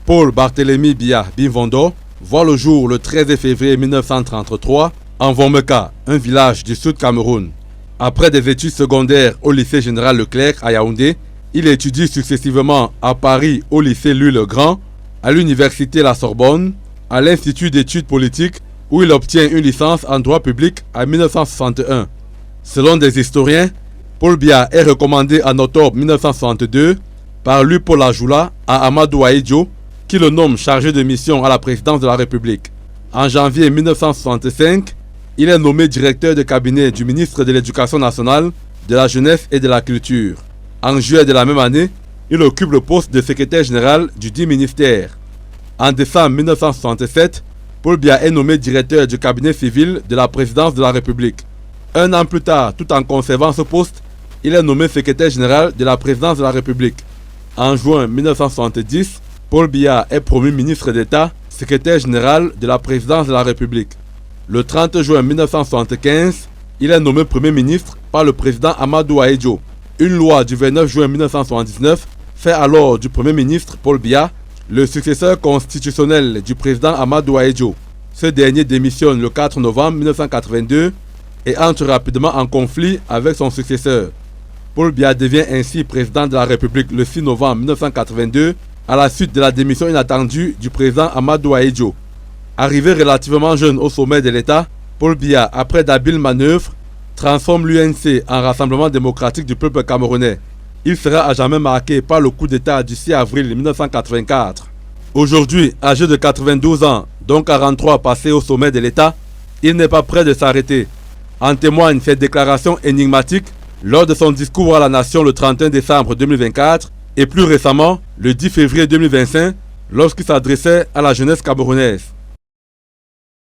Paul Barthélemy Biya Bimvondo voit le jour le 13 février 1933 en Vomeka, un village du sud Cameroun. Après des études secondaires au lycée général Leclerc à Yaoundé, il étudie successivement à Paris au lycée Louis-le-Grand, à l'université La Sorbonne, à l'Institut d'études politiques où il obtient une licence en droit public en 1961. Selon des historiens, Paul Biya est recommandé en octobre 1962 par Lupo Lajoula à Amadou Ahidjo, qui le nomme chargé de mission à la présidence de la République. En janvier 1965, il est nommé directeur de cabinet du ministre de l'Éducation nationale, de la jeunesse et de la culture. En juillet de la même année, il occupe le poste de secrétaire général du dit ministère. En décembre 1967, Paul Biya est nommé directeur du cabinet civil de la présidence de la République. Un an plus tard, tout en conservant ce poste, il est nommé secrétaire général de la présidence de la République. En juin 1970, Paul Biya est promu ministre d'État, secrétaire général de la présidence de la République. Le 30 juin 1975, il est nommé Premier ministre par le président Amadou Ahidjo. Une loi du 29 juin 1979 fait alors du Premier ministre Paul Biya le successeur constitutionnel du président Amadou Ahidjo. Ce dernier démissionne le 4 novembre 1982 et entre rapidement en conflit avec son successeur. Paul Biya devient ainsi président de la République le 6 novembre 1982 à la suite de la démission inattendue du président Amadou Ahidjo. Arrivé relativement jeune au sommet de l'État, Paul Biya, après d'habiles manœuvres, transforme l'UNC en Rassemblement démocratique du peuple camerounais. Il sera à jamais marqué par le coup d'État du 6 avril 1984. Aujourd'hui, âgé de 92 ans, dont 43 passés au sommet de l'État, il n'est pas prêt de s'arrêter. En témoignent ses déclarations énigmatiques lors de son discours à la nation le 31 décembre 2024 et plus récemment le 10 février 2025 lorsqu'il s'adressait à la jeunesse camerounaise.